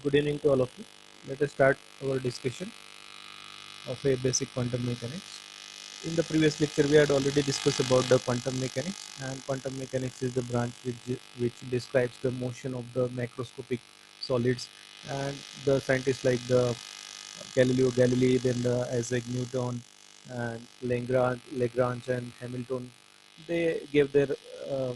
Good evening to all of you. Let us start our discussion of a basic quantum mechanics. In the previous lecture, we had already discussed about the quantum mechanics, and quantum mechanics is the branch which describes the motion of the macroscopic solids. And the scientists like the Galileo Galilei, then the Isaac Newton, and Lagrange and Hamilton, they gave their uh,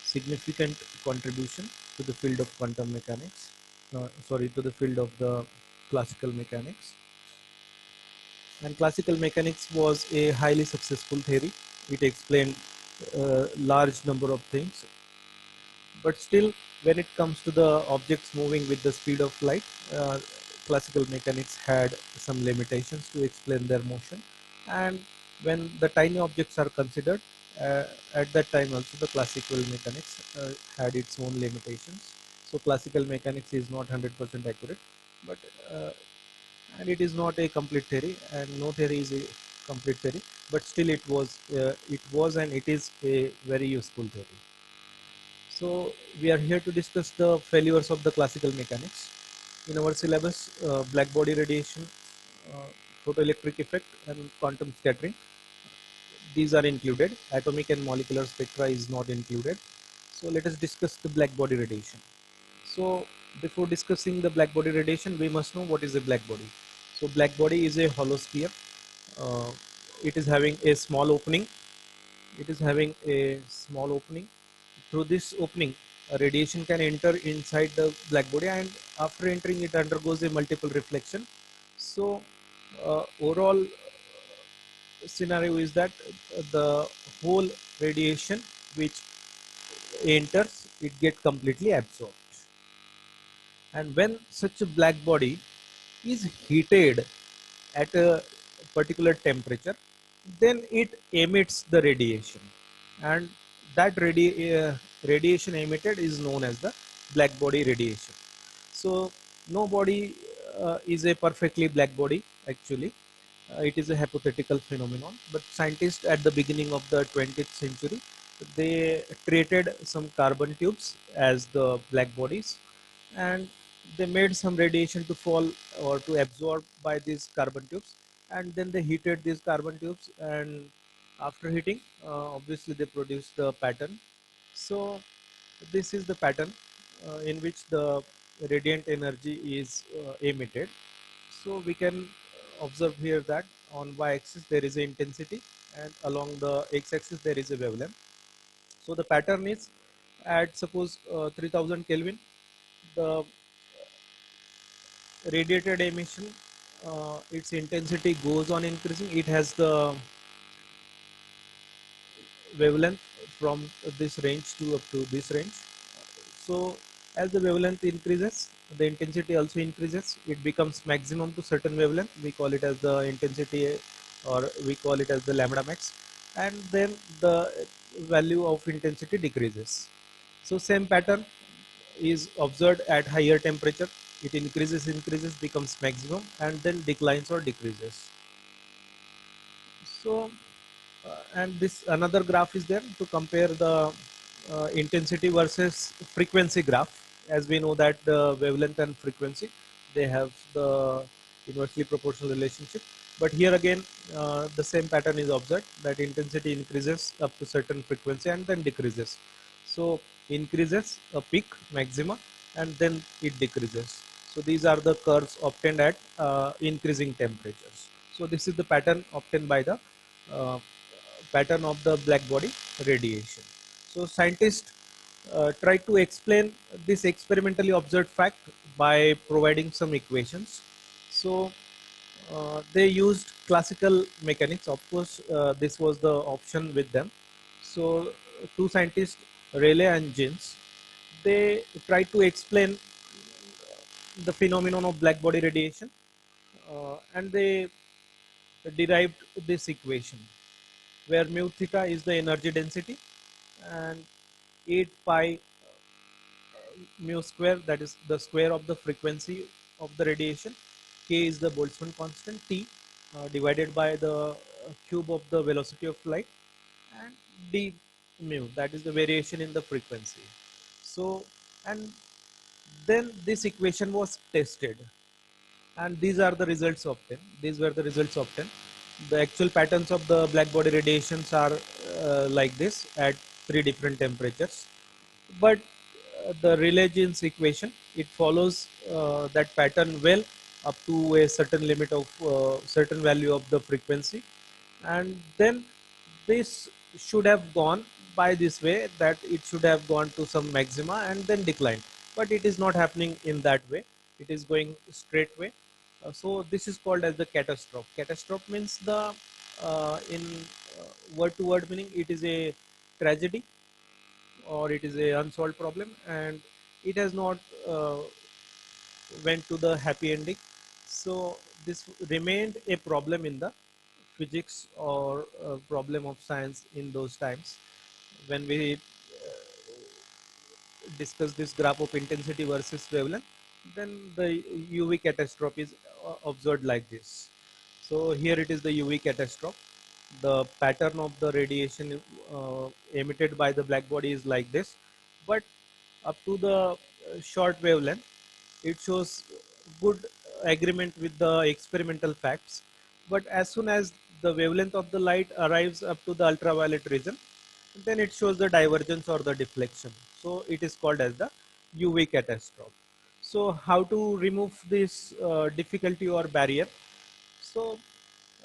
significant contribution to the field of quantum mechanics. To the field of the classical mechanics. And classical mechanics was a highly successful theory. It explained a large number of things, but still, when it comes to the objects moving with the speed of light, classical mechanics had some limitations to explain their motion. And when the tiny objects are considered, at that time also the classical mechanics had its own limitations. So classical mechanics is not 100% accurate, but uh, and it is not a complete theory, and no theory is a complete theory. But still, it was, and it is a very useful theory. So we are here to discuss the failures of the classical mechanics. In our syllabus, black body radiation, uh, photoelectric effect, and quantum scattering. These are included. Atomic and molecular spectra is not included. So let us discuss the black body radiation. So before discussing the black body radiation, we must know what is a black body. So black body is a hollow sphere. Uh, it is having a small opening. It is having a small opening. Through this opening, a radiation can enter inside the black body, and after entering, it undergoes a multiple reflection. So overall scenario is that the whole radiation which enters, it get completely absorbed. And when such a black body is heated at a particular temperature, then it emits the radiation, and that radiation emitted is known as the black body radiation. So no body is a perfectly black body actually. It is a hypothetical phenomenon, but scientists at the beginning of the 20th century, they treated some carbon tubes as the black bodies, and they made some radiation to fall or to absorb by these carbon tubes, and then they heated these carbon tubes, and after heating, obviously they produced the pattern. So this is the pattern in which the radiant energy is emitted. So we can observe here that on y-axis there is a intensity, and along the x-axis there is a wavelength. So the pattern is at suppose 3000 Kelvin, the radiated emission, its intensity goes on increasing. It has the wavelength from this range to up to this range. So as the wavelength increases, the intensity also increases. It becomes maximum to certain wavelength. We call it as the intensity, or we call it as the lambda max. And then the value of intensity decreases. So same pattern is observed at higher temperature. It increases, becomes maximum, and then declines or decreases. So and this another graph is there to compare the intensity versus frequency graph. As we know that the wavelength and frequency, they have the inversely proportional relationship. But here again, the same pattern is observed, that intensity increases up to certain frequency and then decreases. So increases a peak maxima, and then it decreases. So these are the curves obtained at increasing temperatures. So this is the pattern obtained by the uh, pattern of the black body radiation. So scientists try to explain this experimentally observed fact by providing some equations. So they used classical mechanics. Of course, this was the option with them. So two scientists, Rayleigh and Jens, they tried to explain the phenomenon of black body radiation, and they derived this equation where mu theta is the energy density, and 8 pi mu square, that is the square of the frequency of the radiation. K is the Boltzmann constant, T divided by the cube of the velocity of light, and D mu, that is the variation in the frequency. So, and Then this equation was tested, and these are the results obtained. These were the results obtained. The actual patterns of the black body radiations are like this at three different temperatures. But the Rayleigh-Jeans equation, it follows that pattern well up to a certain limit of certain value of the frequency, and then this should have gone by this way, that it should have gone to some maxima and then declined, but it is not happening in that way. It is going straight way. So this is called as the catastrophe. Catastrophe means the in word to word meaning, it is a tragedy or it is a unsolved problem, and it has not uh, went to the happy ending. So this remained a problem in the physics or problem of science in those times when we discuss this graph of intensity versus wavelength. Then the UV catastrophe is observed like this. So here it is the UV catastrophe. The pattern of the radiation emitted by the black body is like this, but up to the short wavelength, it shows good agreement with the experimental facts. But as soon as the wavelength of the light arrives up to the ultraviolet region, then it shows the divergence or the deflection. So it is called as the UV catastrophe. So how to remove this difficulty or barrier? So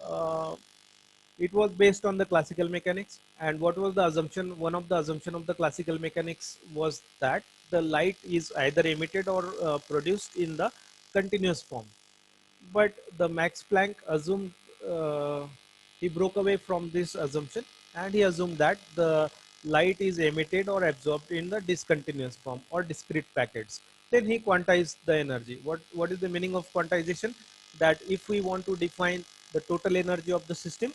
uh, it was based on the classical mechanics. And what was the assumption? One of the assumption of the classical mechanics was that the light is either emitted or produced in the continuous form. But the Max Planck assumed, uh, he broke away from this assumption, and he assumed that the light is emitted or absorbed in the discontinuous form or discrete packets. Then he quantized the energy. What is the meaning of quantization? That if we want to define the total energy of the system,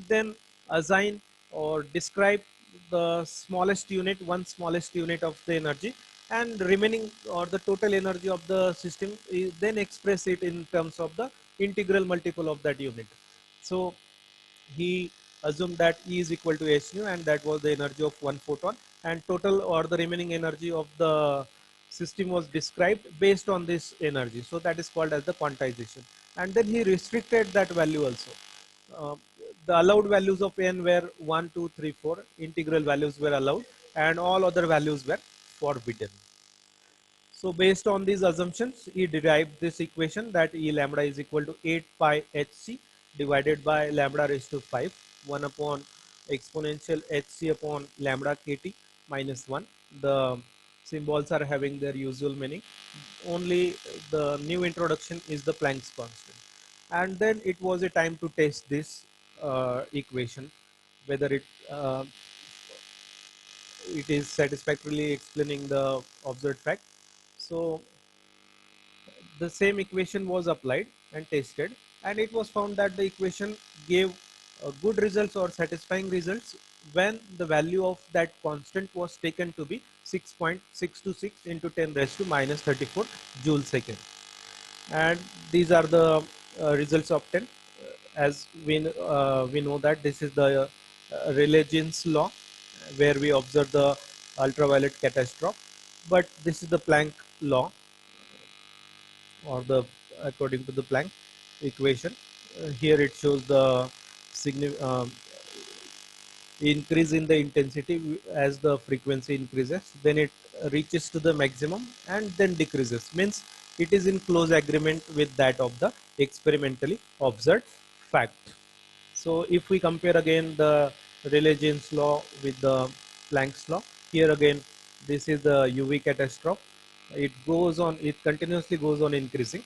then assign or describe the smallest unit, one smallest unit of the energy, and remaining or the total energy of the system is then express it in terms of the integral multiple of that unit. So he assumed that E is equal to h nu, and that was the energy of one photon, and total or the remaining energy of the system was described based on this energy. So that is called as the quantization. And then he restricted that value also. uh, the allowed values of n were 1, 2, 3, 4. Integral values were allowed, and all other values were forbidden. So based on these assumptions, he derived this equation that E lambda is equal to 8 pi hc divided by lambda raised to 5, 1 upon exponential hc upon lambda kt minus 1. The symbols are having their usual meaning. Only the new introduction is the Planck's constant. And then it was a time to test this equation, whether it is satisfactorily explaining the observed fact. So the same equation was applied and tested, and it was found that the equation gave good results or satisfying results when the value of that constant was taken to be 6.626 into 10 raised to minus 34 joule second. And these are the results obtained. As we know that this is the Rayleigh-Jeans law, where we observe the ultraviolet catastrophe, but this is the Planck law, or the according to the Planck equation. Here it shows the increase in the intensity as the frequency increases, then it reaches to the maximum and then decreases, means it is in close agreement with that of the experimentally observed fact. So if we compare again the Rayleigh-Jeans law with the Planck's law, here again this is the UV catastrophe. It goes on, it continuously goes on increasing,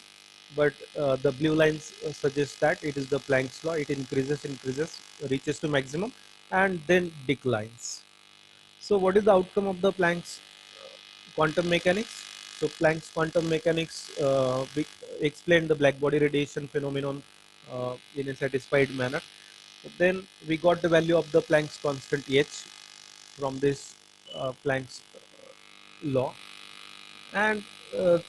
but the blue lines suggest that it is the Planck's law. It increases, reaches to maximum, and then declines. So what is the outcome of the Planck's quantum mechanics? So Planck's quantum mechanics explained the black body radiation phenomenon in a satisfied manner. Then we got the value of the Planck's constant H from this Planck's law, and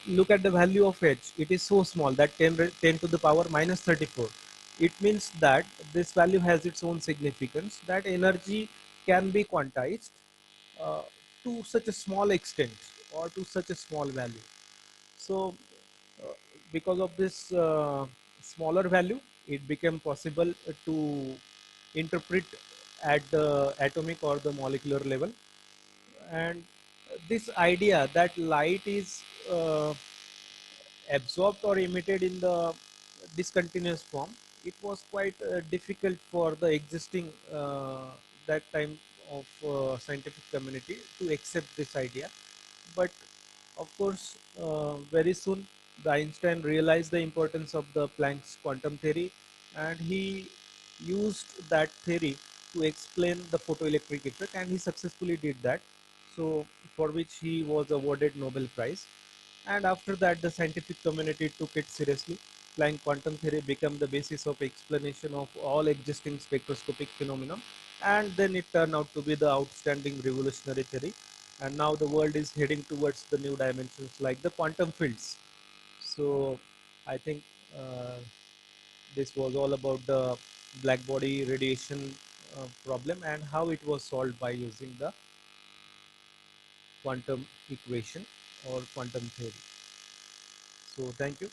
look at the value of H. It is so small that 10 to the power minus 34. It means that this value has its own significance, that energy can be quantized uh, to such a small extent or to such a small value. So uh, because of this smaller value, it became possible to interpret at the atomic or the molecular level. And this idea that light is absorbed or emitted in the discontinuous form, it was quite difficult for the existing that time of scientific community to accept this idea. But of course, very soon the Einstein realized the importance of the Planck's quantum theory, and he used that theory to explain the photoelectric effect, and he successfully did that. So, for which he was awarded Nobel Prize. And after that, the scientific community took it seriously. Planck quantum theory became the basis of explanation of all existing spectroscopic phenomena, and then it turned out to be the outstanding revolutionary theory. And now the world is heading towards the new dimensions like the quantum fields. So I think uh, this was all about the black body radiation problem and how it was solved by using the quantum equation or quantum theory. So thank you.